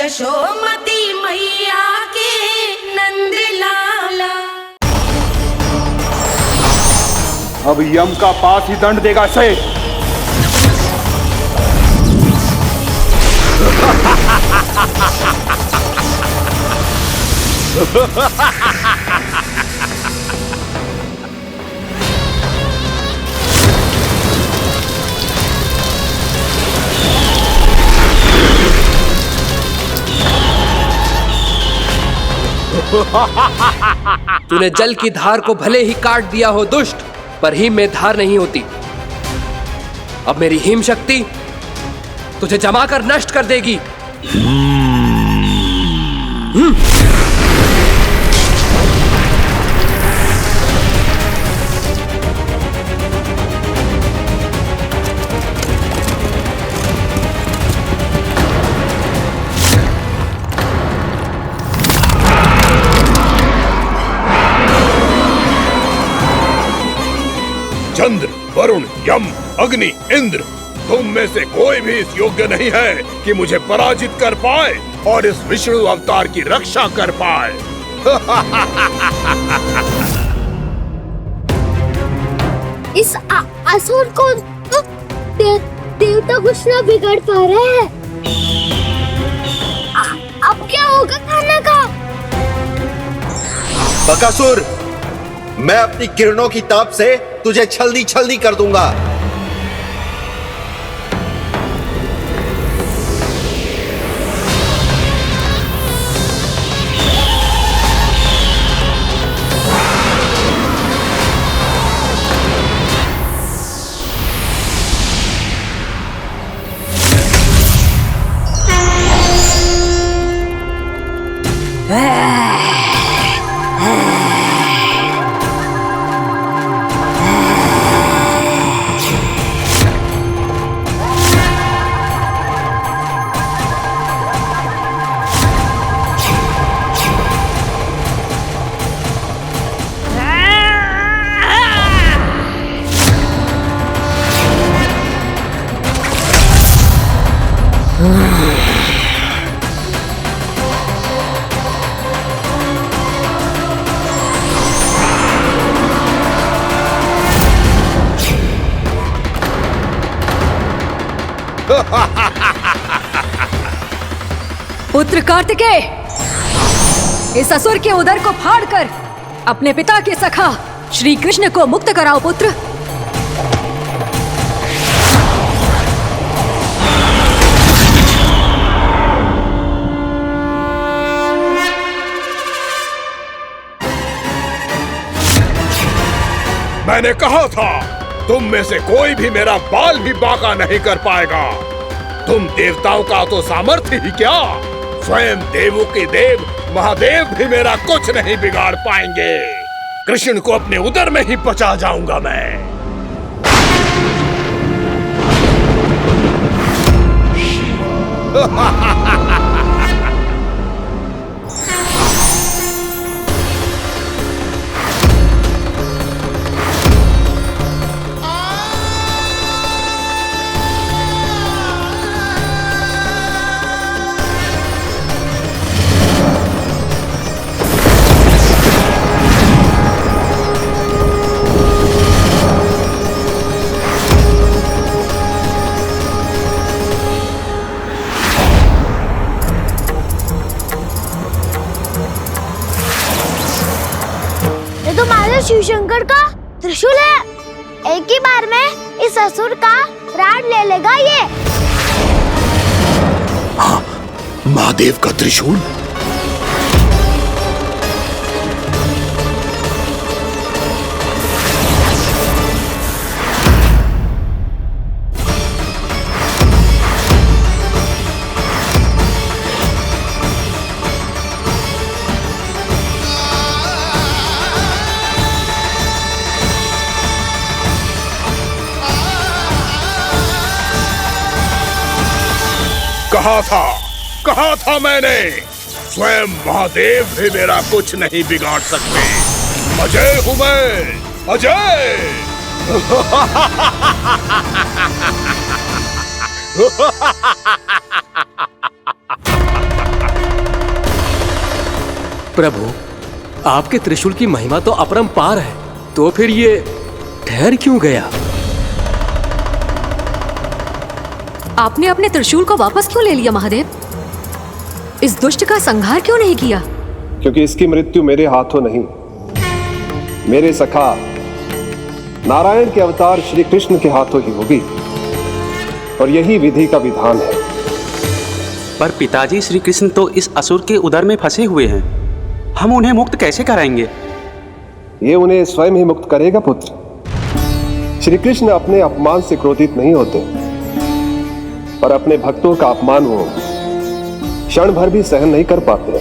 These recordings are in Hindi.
यशोमती मैया के नंद लाला। अब यम का पास ही दंड देगा इसे। तूने जल की धार को भले ही काट दिया हो दुष्ट, पर हिम में धार नहीं होती। अब मेरी हिम शक्ति तुझे जमाकर नष्ट कर देगी। चंद्र, वरुण, यम, अग्नि, इंद्र, तुम में से कोई भी इस योग्य नहीं है कि मुझे पराजित कर पाए और इस विष्णु अवतार की रक्षा कर पाए। इस असुर को तो देवता कुछ ना बिगाड़ पा रहे हैं। अब क्या होगा खाना का? बकासुर, मैं अपनी किरणों की ताप से तुझे छल्दी छल्दी कर दूंगा। पुत्र कार्तिकेय, इस असुर के उदर को फाड़कर अपने पिता के सखा श्री कृष्ण को मुक्त कराओ पुत्र। मैंने कहा था, तुम में से कोई भी मेरा बाल भी बांका नहीं कर पाएगा। तुम देवताओं का तो सामर्थ्य ही क्या, स्वयं देवों के देव महादेव भी मेरा कुछ नहीं बिगाड़ पाएंगे। कृष्ण को अपने उदर में ही पचा जाऊंगा मैं। शिव शंकर का त्रिशूल है। एक ही बार में इस असुर का प्राण ले लेगा ये। हाँ, महादेव का त्रिशूल। कहा था मैंने, स्वयं महादेव भी मेरा कुछ नहीं बिगाड़ सकते। अजय हूं मैं, अजय। प्रभु, आपके त्रिशूल की महिमा तो अपरंपार है, तो फिर ये ठहर क्यों गया? आपने अपने त्रिशूल को वापस क्यों ले लिया महादेव? इस दुष्ट का संहार क्यों नहीं किया? क्योंकि इसकी मृत्यु मेरे हाथों नहीं, मेरे सखा नारायण के अवतार श्री कृष्ण के हाथों ही होगी, और यही विधि का विधान है। पर पिताजी, श्री कृष्ण तो इस असुर के उदर में फंसे हुए हैं, हम उन्हें मुक्त कैसे कराएंगे? ये उन्हें स्वयं ही मुक्त करेगा पुत्र। श्री कृष्ण अपने अपमान से क्रोधित नहीं होते, पर अपने भक्तों का अपमान वो क्षण भर भी सहन नहीं कर पाते।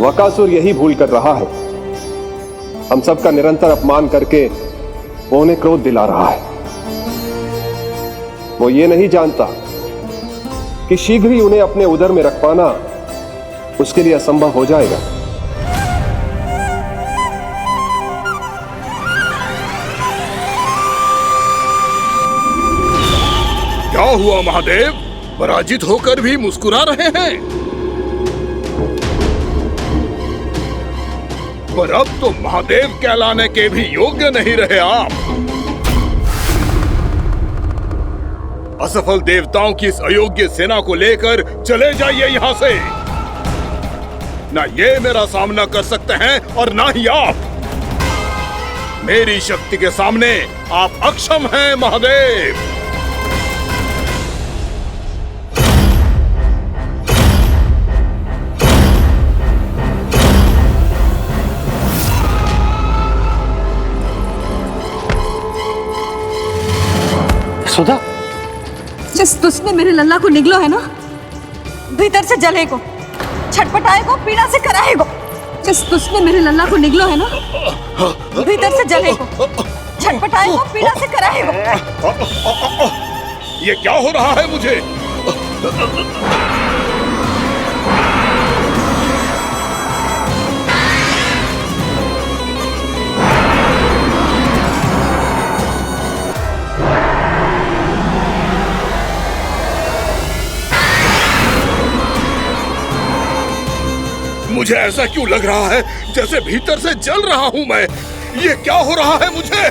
वकासुर यही भूल कर रहा है, हम सबका निरंतर अपमान करके वो उन्हें क्रोध दिला रहा है। वो ये नहीं जानता कि शीघ्र ही उन्हें अपने उदर में रख पाना उसके लिए असंभव हो जाएगा। क्या हुआ महादेव? पराजित होकर भी मुस्कुरा रहे हैं। पर अब तो महादेव कहलाने के भी योग्य नहीं रहे आप। असफल देवताओं की इस अयोग्य सेना को लेकर चले जाइए यहाँ से। ना ये मेरा सामना कर सकते हैं और ना ही आप। मेरी शक्ति के सामने आप अक्षम हैं महादेव। सुधा, जिस दुष्ट ने मेरे लल्ला को निगलो है ना, भीतर से जलेगो, छटपटाएगो, पीड़ा से कराएगो। जिस दुष्ट ने मेरे लल्ला को निगलो है ना, भीतर से जलेगो, छटपटाएगो, पीड़ा से कराएगो। ये क्या हो रहा है मुझे? मुझे ऐसा क्यों लग रहा है जैसे भीतर से जल रहा हूं मैं? ये क्या हो रहा है मुझे?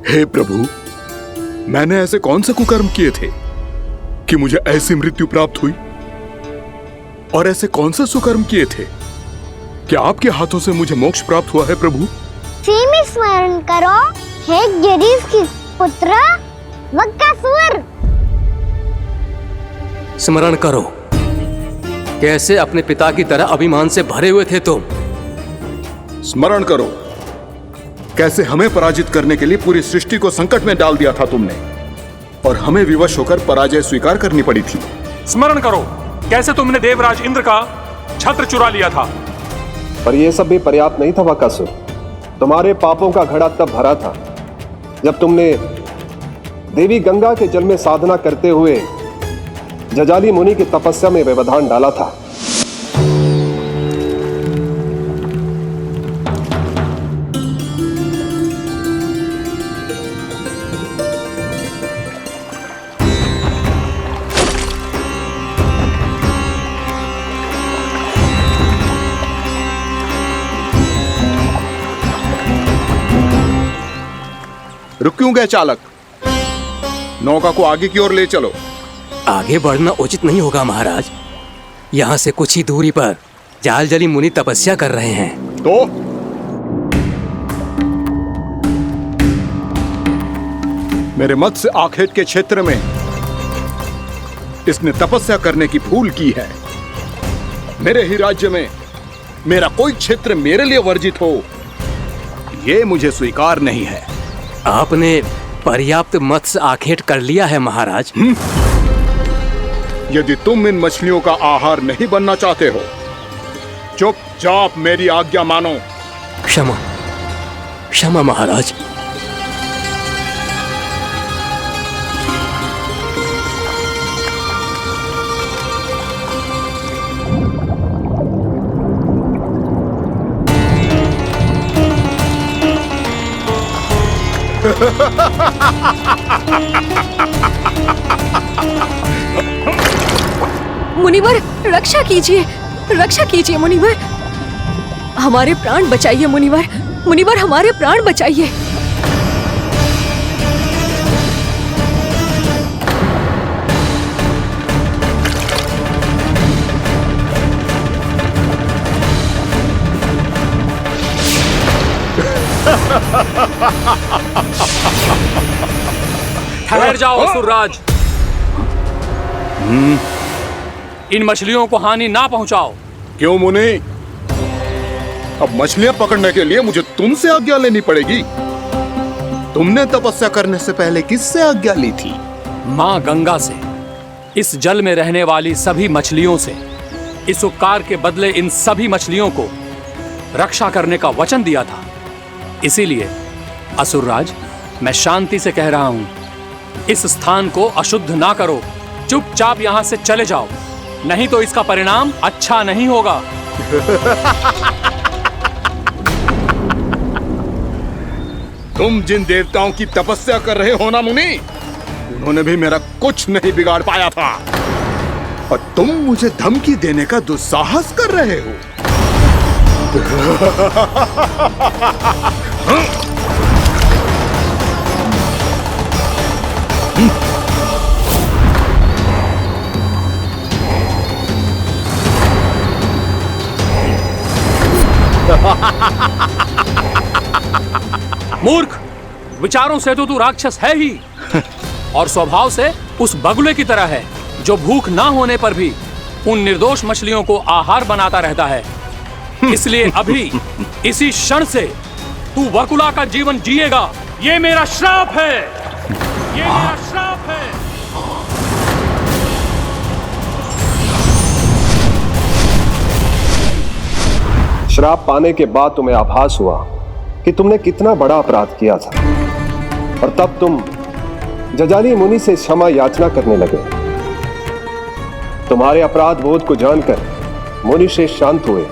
हे प्रभु, मैंने ऐसे कौन से कुकर्म किए थे कि मुझे ऐसी मृत्यु प्राप्त हुई? और ऐसे कौन से सुकर्म किए थे कि आपके हाथों से मुझे मोक्ष प्राप्त हुआ है प्रभु? सीमित स्मरण करो हे गिरीश की पुत्र वक्कासुर। स्मरण करो, कैसे अपने पिता की तरह अभिमान से भरे हुए थे तुम। स्मरण करो, कैसे हमें पराजित करने के लिए पूरी सृष्टि को संकट में डाल दिया था तुमने, और हमें विवश होकर पराजय स्वीकार करनी पड़ी थी। स्मरण करो, कैसे तुमने देवराज इंद्र का छत्र चुरा लिया था। पर यह सब भी पर्याप्त नहीं था वक्कासुर। तुम्हारे पापों का घड़ा तब भरा था जब तुमने देवी गंगा के जल में साधना करते हुए जजाली मुनि की तपस्या में व्यवधान डाला था। रुक क्यों गए चालक? नौका को आगे की ओर ले चलो। आगे बढ़ना उचित नहीं होगा महाराज। यहाँ से कुछ ही दूरी पर जालजली मुनि तपस्या कर रहे हैं। तो मेरे मत्स्य आखेट के क्षेत्र में इसने तपस्या करने की भूल की है। मेरे ही राज्य में मेरा कोई क्षेत्र मेरे लिए वर्जित हो, यह मुझे स्वीकार नहीं है। आपने पर्याप्त मत्स्य आखेट कर लिया है महाराज। यदि तुम इन मछलियों का आहार नहीं बनना चाहते हो, चुपचाप मेरी आज्ञा मानो। क्षमा, क्षमा महाराज। मुनिवर रक्षा कीजिए, रक्षा कीजिए मुनिवर, हमारे प्राण बचाइए मुनिवर, मुनिवर हमारे प्राण बचाइए। ठहर जाओ असुरराज, इन मछलियों को हानि ना पहुंचाओ। क्यों मुनि? अब मछलियां पकड़ने के लिए मुझे तुमसे आज्ञा लेनी पड़ेगी। तुमने तपस्या करने से पहले किससे आज्ञा ली थी? मां गंगा से, इस जल में रहने वाली सभी मछलियों से। इस उपकार के बदले इन सभी मछलियों को रक्षा करने का वचन दिया था। इसीलिए असुरराज, मैं शांति से कह रहा हूं, इस स्थान को अशुद्ध ना करो, चुपचाप यहां से चले जाओ, नहीं तो इसका परिणाम अच्छा नहीं होगा। तुम जिन देवताओं की तपस्या कर रहे हो ना मुनि, उन्होंने भी मेरा कुछ नहीं बिगाड़ पाया था, और तुम मुझे धमकी देने का दुस्साहस कर रहे हो। मूर्ख, विचारों से तो तू राक्षस है ही, और स्वभाव से उस बगुले की तरह है जो भूख ना होने पर भी उन निर्दोष मछलियों को आहार बनाता रहता है। इसलिए अभी इसी क्षण से तू बगुला का जीवन जिएगा। ये मेरा श्राप है, ये मेरा श्राप है। श्राप पाने के बाद तुम्हें आभास हुआ कि तुमने कितना बड़ा अपराध किया था, और तब तुम जजाली मुनि से क्षमा याचना करने लगे। तुम्हारे अपराध बोध को जानकर मुनि श्रेष्ठ शांत हुए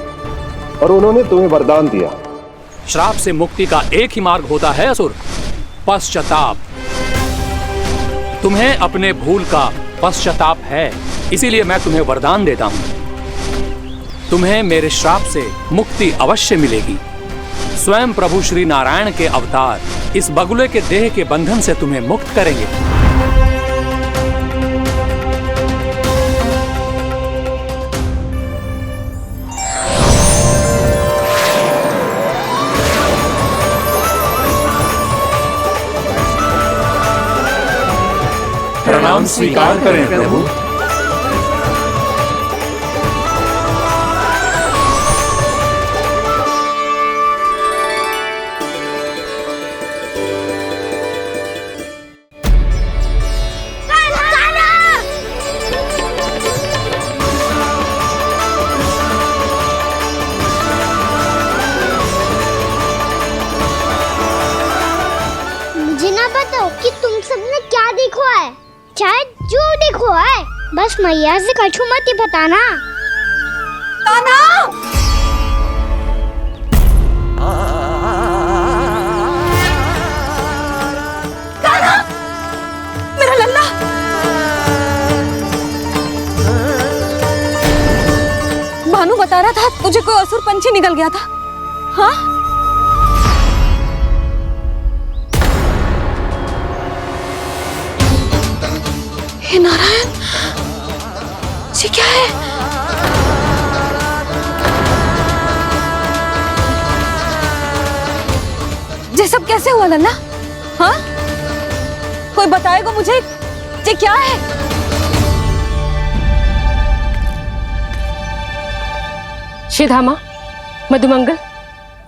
और उन्होंने तुम्हें वरदान दिया। श्राप से मुक्ति का एक ही मार्ग होता है असुर, पश्चाताप। तुम्हें अपने भूल का पश्चाताप है, इसीलिए मैं तुम्हें वरदान देता हूं। तुम्हें मेरे श्राप से मुक्ति अवश्य मिलेगी। स्वयं प्रभु श्री नारायण के अवतार इस बगुले के देह के बंधन से तुम्हें मुक्त करेंगे। प्रणाम स्वीकार करें प्रभु। मुझे ना बताओ कि तुम सबने क्या देखो है, शायद जो देखो है, बस मैया से कछु मत ही बताना। कान्हा! कान्हा! मेरा लल्ला! भानु बता रहा था तुझे कोई असुर पंछी निकल गया था। हाँ? हे नारायण, ये क्या है? ये सब कैसे हुआ लल्ला? हाँ? कोई बताएगा मुझे ये क्या है? श्रीधामा, मधुमंगल,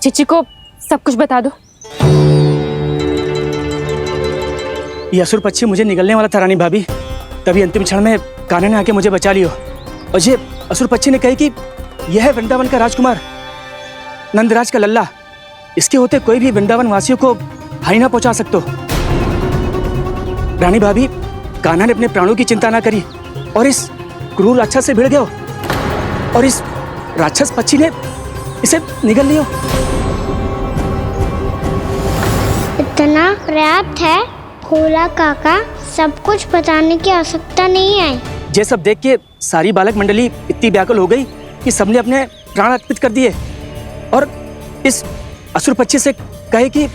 चिची को सब कुछ बता दो। ये असुर पक्षी मुझे निगलने वाला था रानी भाभी, तभी अंतिम क्षण में कान्हा ने आके मुझे बचा लियो। और ये असुर पक्षी ने कही कि यह है वृंदावन का राजकुमार, नंदराज का लल्ला। इसके होते कोई भी वृंदावन वासियों को हानि ना पहुंचा सकते। रानी भाभी, कान्हा ने अपने प्राणों की चिंता ना करी और इस क्रूर राक्षस से भिड़ गयो और इस राक्षस पक्षी ने इसे निगल लियो। इतना पर्याप्त है भोला काका, सब कुछ बताने की आवश्यकता नहीं है। ये सब देख के सारी बालक मंडली इतनी व्याकुल हो गई कि सबने अपने प्राण अर्पित कर दिए और इस असुर पक्षी से कहे कि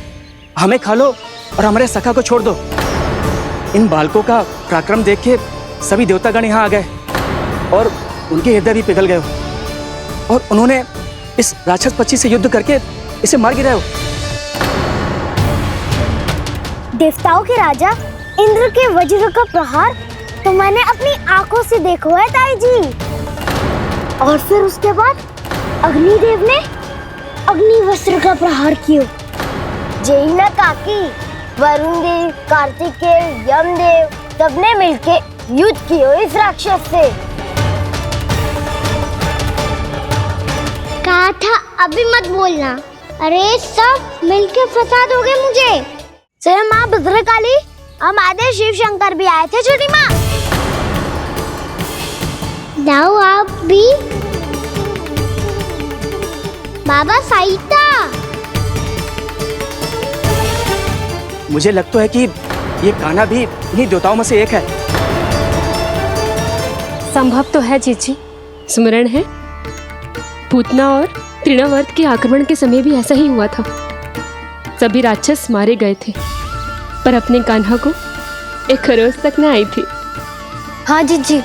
हमें खा लो और हमारे सखा को छोड़ दो। इन बालकों का पराक्रम देख के सभी देवतागण यहाँ आ गए और उनके हृदय भी पिघल गए और उन्होंने इस राक्षस पक्षी से युद्ध करके इसे मार गिराया। देवताओं के राजा इंद्र के वज्र का प्रहार तो मैंने अपनी आंखों से देखा है ताई जी। और फिर उसके बाद अग्निदेव ने अग्निवस्त्र का प्रहार किया। जय ना काकी, वरुण देव, कार्तिकेय, यमदेव सबने मिलके युद्ध किया इस राक्षस से। कहा था अभी मत बोलना। अरे सब मिलके फंसा दोगे मुझे। जय माँ भद्रकाली, हमारे शिव शंकर भी आए थे छोटी माँ। जाओ आप भी। बाबा साईता, मुझे लगता है कि ये कान्हा भी इन्हीं देवताओं में से एक है। संभव तो है जीजी। स्मरण है, पूतना और तृणावर्त के आक्रमण के समय भी ऐसा ही हुआ था। सभी राक्षस मारे गए थे, पर अपने कान्हा को एक खरोच तक न आई थी। हाँ जीजी,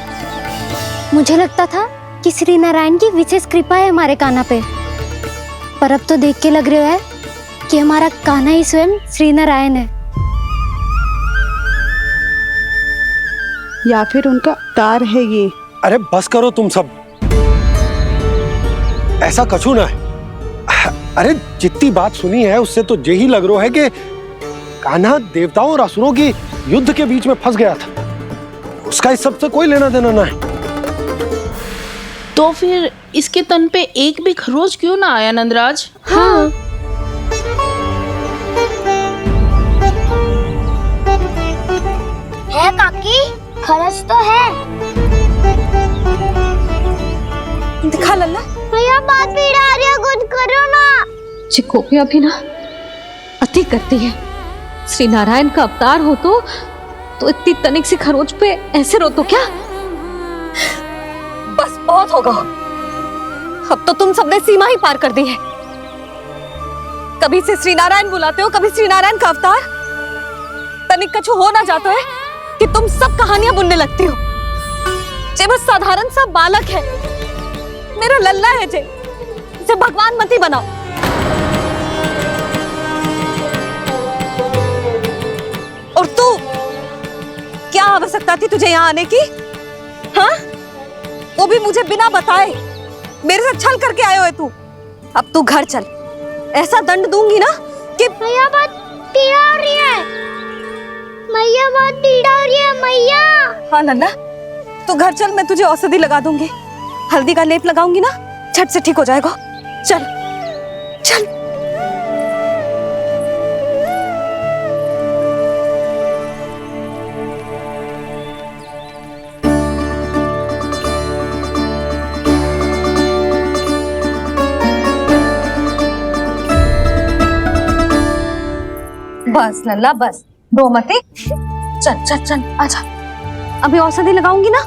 मुझे लगता था कि श्री नारायण की विशेष कृपा है हमारे कान्हा पे, पर अब तो देख के लग रहा है कि हमारा कान्हा ही स्वयं श्री नारायण है। या फिर उनका अवतार है ये। अरे बस करो तुम सब, ऐसा कछु ना है। अरे जितनी बात सुनी है उससे तो यही लग रहा है कि कान्हा देवताओं और असुरों की युद्ध के बीच में फंस गया था। उसका इस सब से कोई लेना देना ना है। तो फिर इसके तन पे एक भी खरोच क्यों ना आया नंदराज? हाँ, है काकी, खरच तो है। दिखा लल्ला। भैया बात पीड़ा आ रही है, कुछ करो ना। चिकोपिया भी ना अति करती है। श्री नारायण का अवतार हो तो इतनी तनिक सी खरोच पे ऐसे रो तो क्या? बस बहुत होगा। अब तो तुम सबने सीमा ही पार कर दी है। कभी से श्री नारायण बुलाते हो, कभी श्री नारायण का अवतार। तनिक कछु हो ना जाता है कि तुम सब कहानियां बुनने लगती हो। जे बस साधारण सा बालक है, मेरा लल्ला है जे भगवान मती बनाओ। और तू, क्या आवश्यकता थी तुझे यहाँ आने की? हाँ, वो भी मुझे बिना बताए। मेरे से छल करके आए हो तू। अब तू घर चल, ऐसा दंड दूंगी ना कि मैया बहुत पीड़ा हो रही है। मैया बहुत पीड़ा हो रही है मैया। हाँ लल्ला, तू घर चल, मैं तुझे औषधि लगा दूंगी। हल्दी का लेप लगाऊंगी ना, झट से ठीक हो जाएगा। चल चल। बस लल्ला बस, रो मत। चल चल चल, आजा। अभी औषधि लगाऊंगी ना,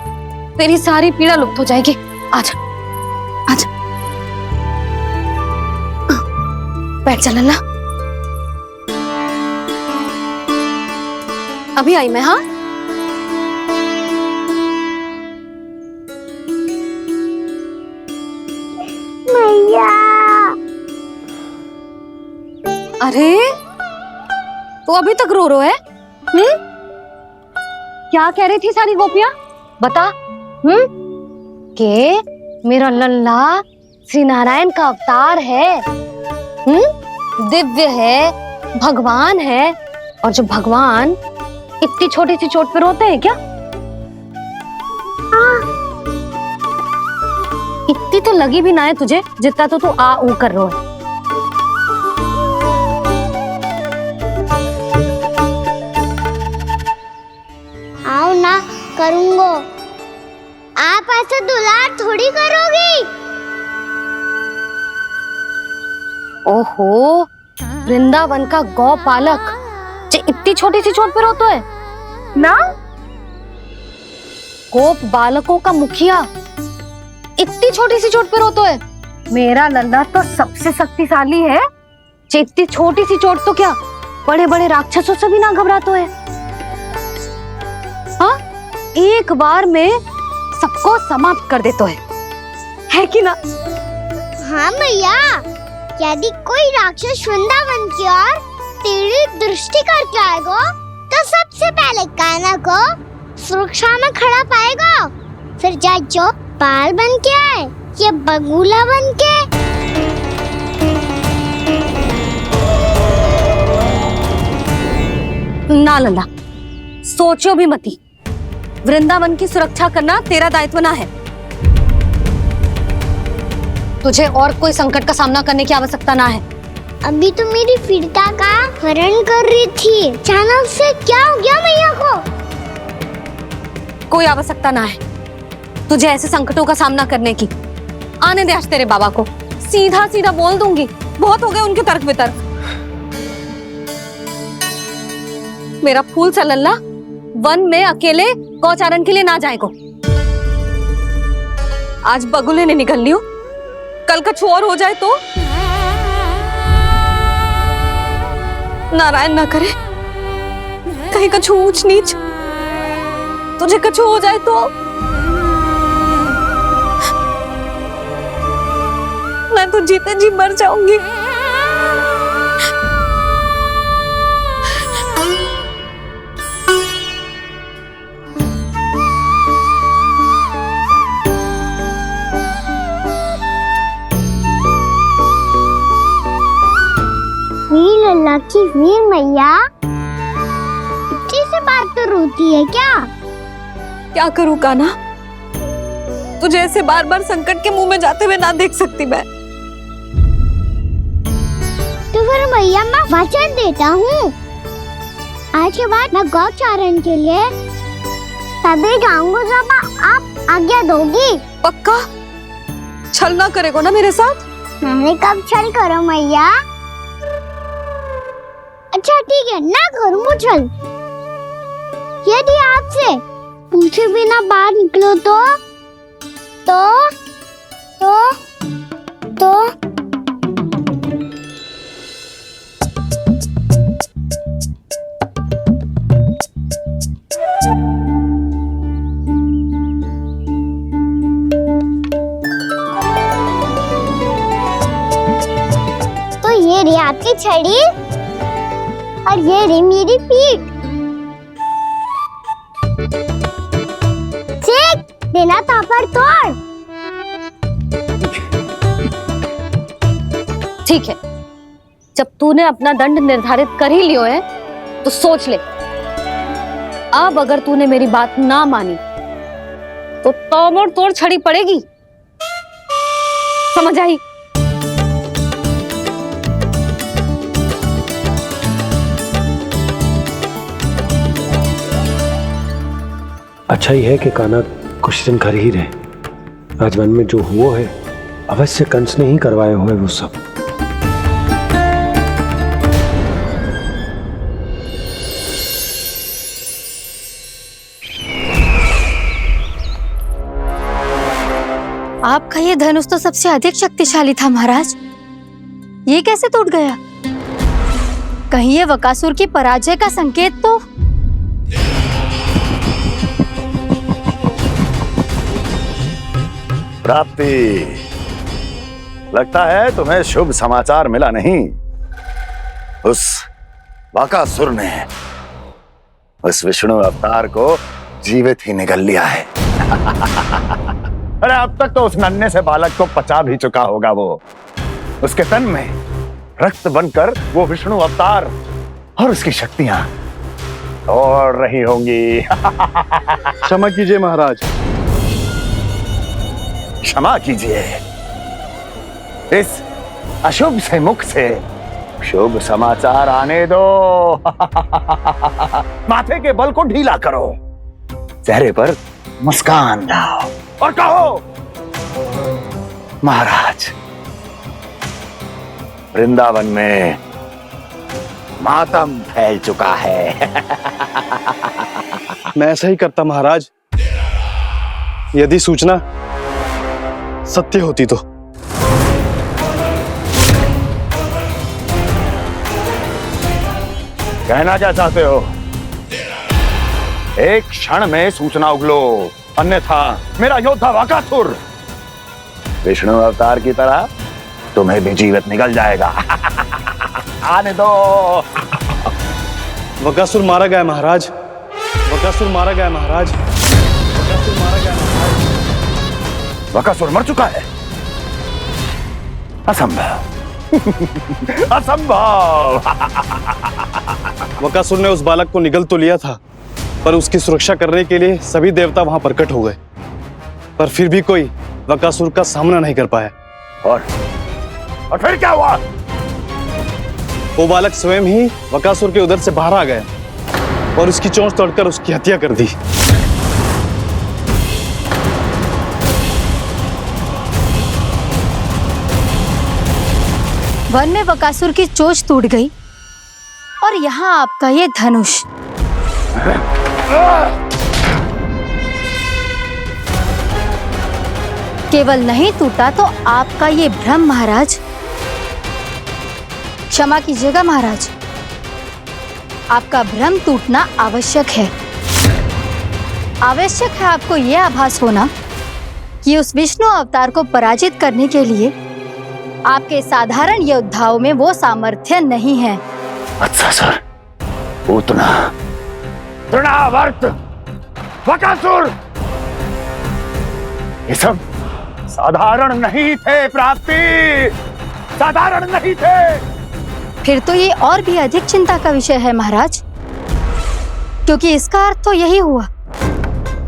तेरी सारी पीड़ा लुप्त हो जाएगी। आजा आजा, बैठ जा लल्ला। अभी आई मैं। हाँ, मैया। अरे तो अभी तक रो रो है? क्या कह रही थी सारी गोपियां? बता। के मेरा लल्ला श्री नारायण का अवतार है, दिव्य है, भगवान है। और जो भगवान इतनी छोटी सी चोट पे रोते हैं क्या? इतनी तो लगी भी ना है तुझे, जितना तो तू आ ऊ कर रो है। आओ ना, करूंगो। आप ऐसे दुलार थोड़ी करोगी। ओहो, वृंदावन का गौपालक जे इतनी छोटी सी चोट पे रोता है ना? गोप बालकों का मुखिया इतनी छोटी सी चोट पे रोता है? मेरा लल्ला तो सबसे शक्तिशाली है। जे इतनी छोटी सी चोट तो क्या, बड़े बड़े राक्षसों से भी ना घबराता है। हाँ, एक बार में सबको समाप्त कर देता है कि ना? हाँ मैया, यदि कोई राक्षस वृंदावन की ओर तेरी दृष्टि करके आएगा तो सबसे पहले कान्हा को सुरक्षा में खड़ा पाएगा। फिर चाहे जो बाल बन के आए या बगुला बन के। ना लल्ला, सोचो भी मती। वृंदावन की सुरक्षा करना तेरा दायित्व ना है। तुझे और कोई संकट का सामना करने की आवश्यकता ना है। अभी तो मेरी पीड़िता का हरण कर रही थी, अचानक से क्या हो गया मैया को? कोई आवश्यकता ना है तुझे ऐसे संकटों का सामना करने की। आने दे आज तेरे बाबा को, सीधा सीधा बोल दूंगी। बहुत हो गए उनके तर्क वितर्क। मेरा फूल सा लल्ला वन में अकेले गौचारण के लिए ना जाएगो। आज बगुले ने निकल लियो, कल कछु और हो जाए तो? नारायण ना करे, कहीं कछु ऊंच नीच तुझे कछु हो जाए तो? मैं तो जीते जी मर जाऊंगी। लल्ला की वीर मैया इतनी सी बात तो रोती है क्या? क्या करूं कान्हा, तुझे ऐसे बार बार संकट के मुंह में जाते हुए ना देख सकती मैं। तो फिर मैया मैं वचन देता हूँ, आज के बाद मैं गौचारण के लिए तभी जाऊंगा जब आप आज्ञा दोगी। पक्का? छल ना करेगो ना मेरे साथ? मैंने कब छल करो मैया? अच्छा ठीक है, ना करूँ छल। यदि आपसे पूछे बिना बाहर निकलो तो छड़ी और ये रही मेरी पीठ। चेक देना तापर तोड़। ठीक है, जब तूने अपना दंड निर्धारित कर ही लियो है तो सोच ले, अब अगर तूने मेरी बात ना मानी तो तोड़ तोड़ छड़ी पड़ेगी, समझ आई? अच्छा ही है कि कान्हा कुछ दिन घर ही रहे। आज वन में जो हुआ है अवश्य कंस ने ही करवाए हुए वो सब। आपका ये धनुष तो सबसे अधिक शक्तिशाली था महाराज, ये कैसे टूट गया? कहीं ये बकासुर की पराजय का संकेत तो? प्राप्ति, लगता है तुम्हें शुभ समाचार मिला नहीं। उस बकासुर ने उस विष्णु अवतार को जीवित ही निगल लिया है। अरे अब तक तो उस नन्हे से बालक को पचा भी चुका होगा वो। उसके तन में रक्त बनकर वो विष्णु अवतार और उसकी शक्तियां दौड़ रही होंगी। क्षमा कीजिए महाराज। क्षमा कीजिए, इस अशुभ से मुख से शुभ समाचार आने दो। माथे के बल को ढीला करो, चेहरे पर मुस्कान लाओ और कहो, महाराज, वृंदावन में मातम फैल चुका है। मैं ऐसा ही करता महाराज, यदि सूचना सत्य होती तो। कहना क्या चाहते हो? एक क्षण में सूचना उगलो, अन्यथा मेरा योद्धा बकासुर विष्णु अवतार की तरह तुम्हें भी जीवित निकल जाएगा। आने दो। बकासुर मारा गया महाराज, बकासुर मारा गया महाराज, बकासुर मारा गया महाराज। बकासुर मर चुका है? असंभव। असंभव। बकासुर ने उस बालक को निगल तो लिया था, पर उसकी सुरक्षा करने के लिए सभी देवता वहां प्रकट हो गए, पर फिर भी कोई बकासुर का सामना नहीं कर पाया। और फिर क्या हुआ? वो बालक स्वयं ही बकासुर के उदर से बाहर आ गया और उसकी चोंच तोड़कर उसकी हत्या कर दी। वन में बकासुर की चोंच टूट गई और यहाँ आपका ये धनुष। केवल नहीं टूटा तो आपका ये भ्रम महाराज। क्षमा कीजिएगा महाराज, आपका भ्रम टूटना आवश्यक है। आवश्यक है आपको यह आभास होना कि उस विष्णु अवतार को पराजित करने के लिए आपके साधारण योद्धाओं में वो सामर्थ्य नहीं है। अच्छा सर, पूतना, तृणावर्त, बकासुर, ये सब साधारण नहीं थे प्राप्ति, साधारण नहीं थे। फिर तो ये और भी अधिक चिंता का विषय है महाराज, क्योंकि इसका अर्थ तो यही हुआ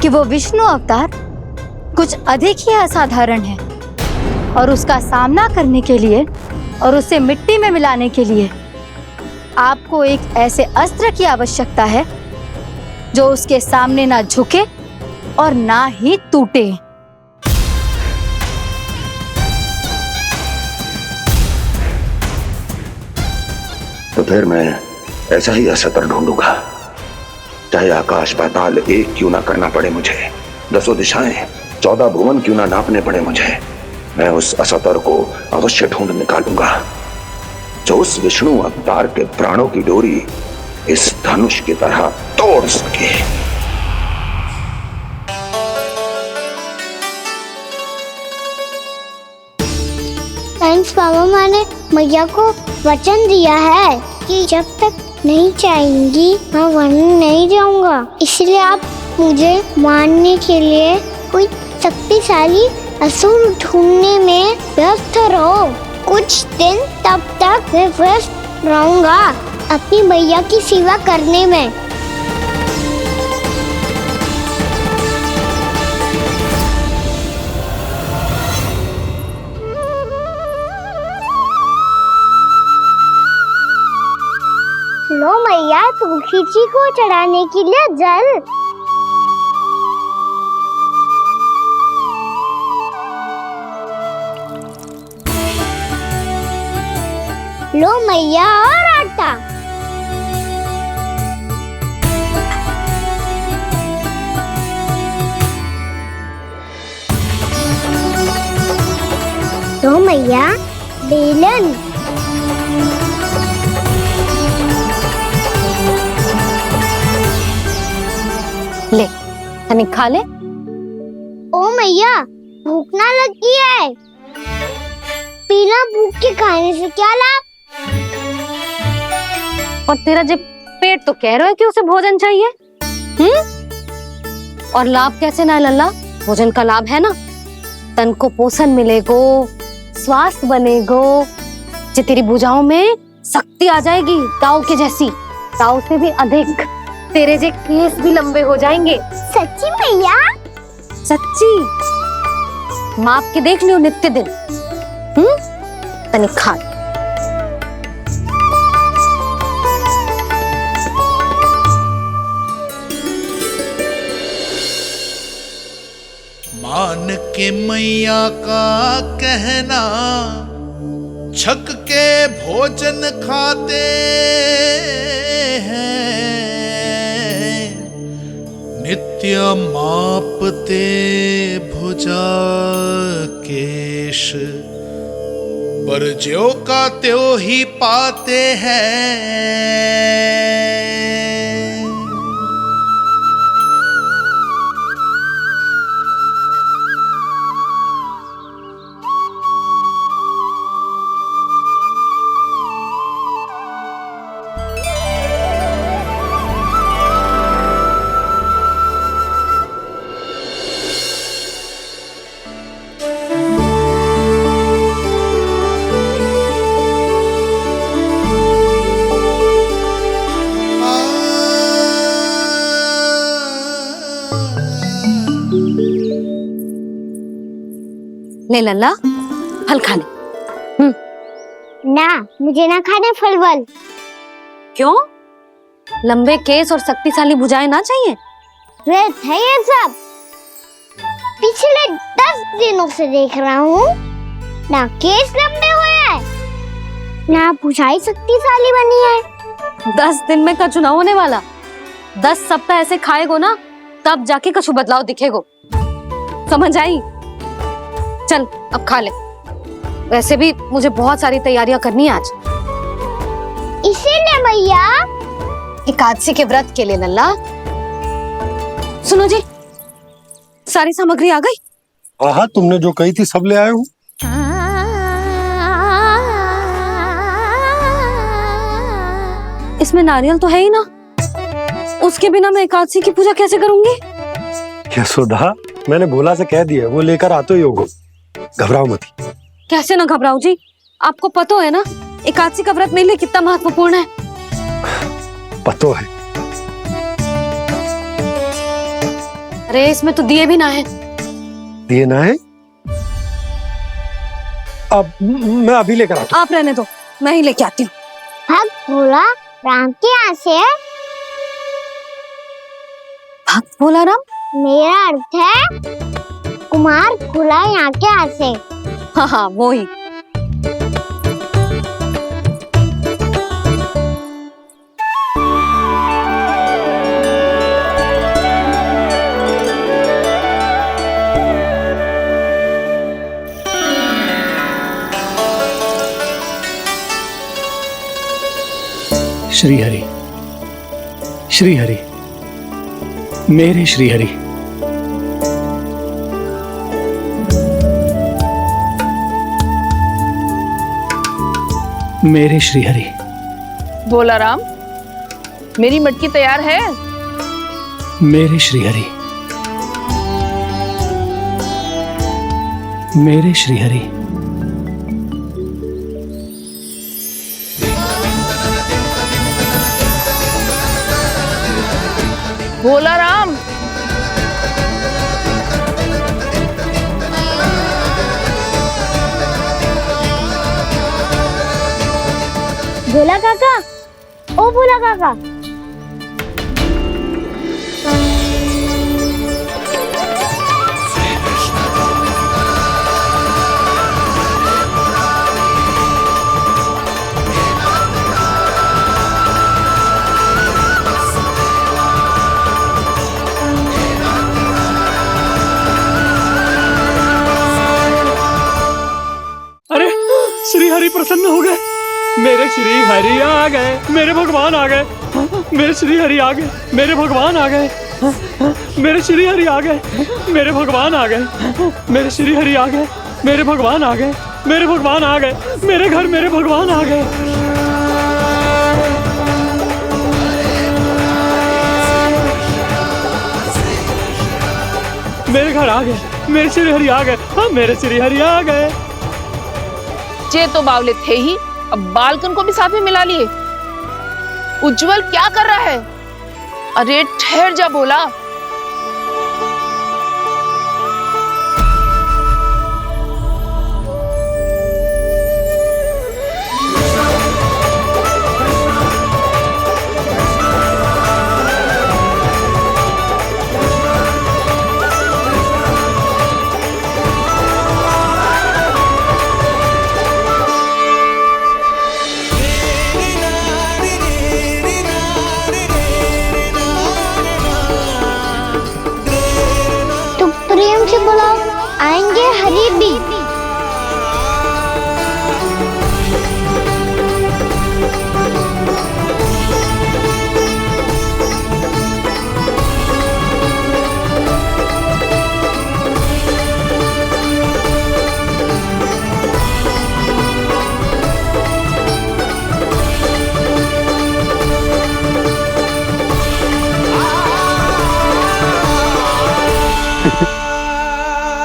कि वो विष्णु अवतार कुछ अधिक ही असाधारण है और उसका सामना करने के लिए और उसे मिट्टी में मिलाने के लिए आपको एक ऐसे अस्त्र की आवश्यकता है जो उसके सामने ना झुके और ना ही टूटे। तो फिर मैं ऐसा ही अस्त्र ढूंढूंगा, चाहे आकाश पाताल एक क्यों ना करना पड़े मुझे, 10 दिशाएं 14 भुवन क्यों ना नापने पड़े मुझे। मैं उस अस्त्र को अवश्य ढूंढ निकालूंगा जो उस विष्णु अवतार के प्राणों की डोरी इस धनुष की तरह तोड़ सके। थैंक्स पापा, मैंने मैया को वचन दिया है कि जब तक नहीं चाहेंगी मैं वन नहीं जाऊंगा। इसलिए आप मुझे मारने के लिए कोई शक्तिशाली असुर ढूंढने में व्यस्त रहो। कुछ दिन तब तक मैं व्यस्त रहूंगा अपनी मैया की सेवा करने में। लो मैया, तुलसी जी को चढ़ाने के लिए जल। लो मैया, और आटा। लो मैया, बेलन। ले तनिक खा ले। ओ मैया, भूख ना लगी है। बिना भूख के खाने से क्या लाभ? और तेरा जब पेट तो कह रहा है कि उसे भोजन चाहिए। और लाभ कैसे ना लल्ला? भोजन का लाभ है ना, तन को पोषण मिलेगो, स्वास्थ्य बनेगो, जे तेरी भुजाओं में शक्ति आ जाएगी ताऊ के जैसी, ताऊ से भी अधिक। तेरे जे केस भी लंबे हो जाएंगे। सच्ची मैया? सच्ची। माप के देख लियो नित्य दिन। तनिक खा। मान के मैया का कहना, छक के भोजन खाते हैं, नित्य मापते भुजा केश, पर ज्यों का त्यों ही पाते हैं। ले लल्ला, फल खाने। ना, मुझे ना खाने फल वल। क्यों? लंबे केस और शक्तिशाली भुजाएं ना चाहिए? व्यर्थ है ये सब। पिछले 10 दिनों से देख रहा हूँ, ना केस लंबे हुए हैं, ना भुजाएं शक्तिशाली बनी है। 10 दिन में का चुनाव होने वाला। 10 सप्ताह ऐसे खाएगो ना, तब जाके कुछ बदलाव दिखेगो। समझ आई? चल अब खा ले। वैसे भी मुझे बहुत सारी तैयारियां करनी है आज। इसीलिए मैया, एकादशी के व्रत के लिए लल्ला। सुनो जी, सारी सामग्री आ गई? हाँ, तुमने जो कही थी सब ले आए हूँ। इसमें नारियल तो है ही ना, उसके बिना मैं एकादशी की पूजा कैसे करूंगी? यशोदा, मैंने भोला से कह दिया, वो लेकर आते ही होगा। घबराओ मत। कैसे ना घबराओ जी, आपको पता है ना एकादशी का व्रत मेरे लिए कितना महत्वपूर्ण है। पता है। अरे इसमें तो दिए भी ना है। दिए ना है? अब मैं अभी लेकर आता हूँ। आप रहने दो, मैं ही लेके आती हूँ। भक्त भोला राम के यहाँ से? भक्त भोला राम? मेरा अर्थ है कुमार भोला यहाँ के यहाँ से। हाँ हाँ, वो ही। श्री हरि, श्री हरि, मेरे श्री हरि। मेरे श्रीहरि। भोला राम, मेरी मटकी तैयार है? मेरे श्रीहरि। मेरे श्रीहरि। भोला राम, भोला काका, ओ भोला काका। अरे श्रीहरि प्रसन्न हो गए। मेरे श्री हरि आ गए, मेरे भगवान आ गए। मेरे श्री हरि आ गए, मेरे भगवान आ गए। मेरे श्री हरि आ गए, मेरे भगवान आ गए। मेरे श्री हरि आ गए, मेरे भगवान आ गए। मेरे भगवान आ गए, मेरे घर मेरे भगवान आ गए। मेरे घर आ गए, मेरे श्री हरि आ गए। हाँ, मेरे श्री हरि आ गए। जे तो बावले थे ही, अब बालकन को भी साथ में मिला लिए। उज्जवल क्या कर रहा है? अरे ठहर जा भोला। प्रेम से बुलाओ, आएंगे हरी भी।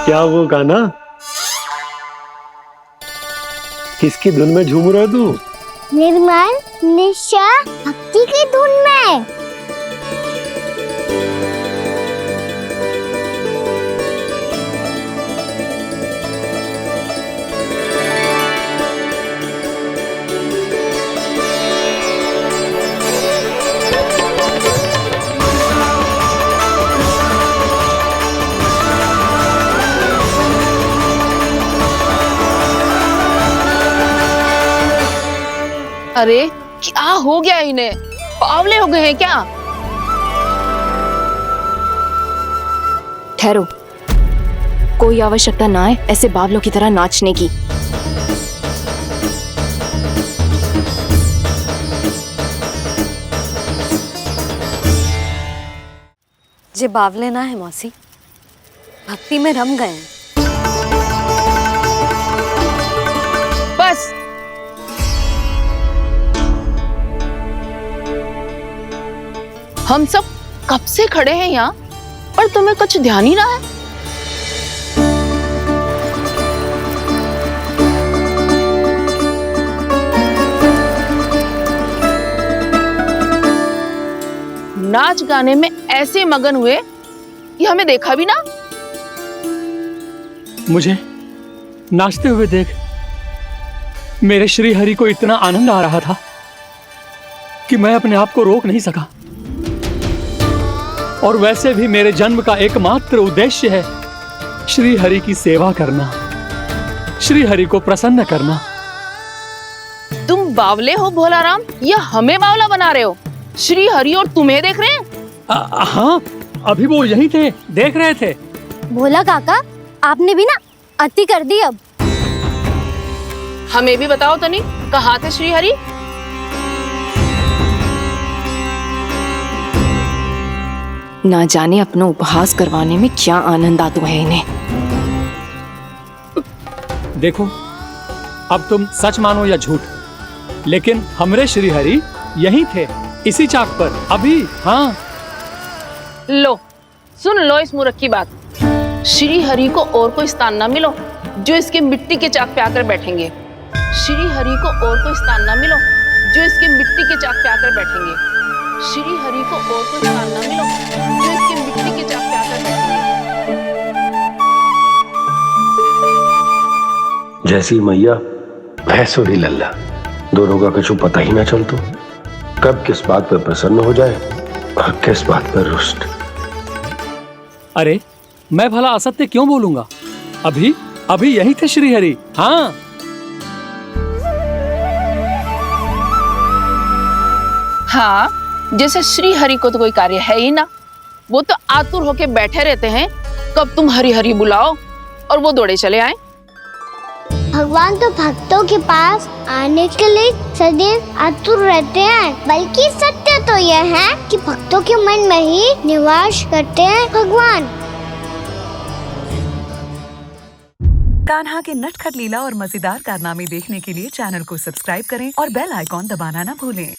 क्या वो गाना? किसकी धुन में झूम रहा तू? निर्मल निशा भक्ति की धुन में। अरे क्या हो गया इन्हें? पावले हो गए हैं क्या? ठहरो, कोई आवश्यकता ना है ऐसे बावलों की तरह नाचने की। जे बावले ना है मौसी, भक्ति में रम गए हैं। बस हम सब कब से खड़े हैं यहाँ, पर तुम्हें कुछ ध्यान ही रहा है। नाच गाने में ऐसे मगन हुए कि हमें देखा भी ना। मुझे नाचते हुए देख मेरे श्री हरि को इतना आनंद आ रहा था कि मैं अपने आप को रोक नहीं सका। और वैसे भी मेरे जन्म का एकमात्र उद्देश्य है श्री हरि की सेवा करना, श्री हरि को प्रसन्न करना। तुम बावले हो भोला राम, या हमें बावला बना रहे हो? श्री हरि और तुम्हें देख रहे हैं? हाँ, अभी वो यहीं थे, देख रहे थे। भोला काका, आपने भी ना अति कर दी। अब हमें भी बताओ तनी, कहाँ थे श्री हरि? ना जाने अपना उपहास करवाने में क्या आनंद आता है इन्हें। देखो, अब तुम सच मानो या झूठ, लेकिन हमरे श्रीहरि यहीं थे, इसी चाक पर अभी। हाँ, लो सुन लो इस मूर्ख की बात। श्री हरि को और कोई स्थान ना मिलो जो इसके मिट्टी के चाक पे आकर बैठेंगे। श्री हरि को और कोई स्थान ना मिलो जो इसके मिट्टी के चाक पे आकर बैठेंगे। श्री हरि को और कोई स्थान ना मिलो जो इसके मिट्टी के चाक पे आकर बैठेंगे। जैसी मैया भैंसुरी लल्ला, दोनों का कुछ पता ही ना चलतो, कब किस बात पर प्रसन्न हो जाए और किस बात पर रुष्ट। अरे मैं भला असत्य क्यों बोलूंगा? अभी अभी यही थे श्रीहरि। हाँ, हाँ, जैसे श्री हरि को तो कोई कार्य है ही ना, वो तो आतुर होके बैठे रहते हैं कब तुम हरि हरि बुलाओ और वो दौड़े चले आए। भगवान तो भक्तों के पास आने के लिए सदैव आतुर रहते हैं, बल्कि सत्य तो यह है कि भक्तों के मन में ही निवास करते हैं भगवान। कान्हा के नटखट लीला और मजेदार कारनामे देखने के लिए चैनल को सब्सक्राइब करें और बेल आइकॉन दबाना न भूलें।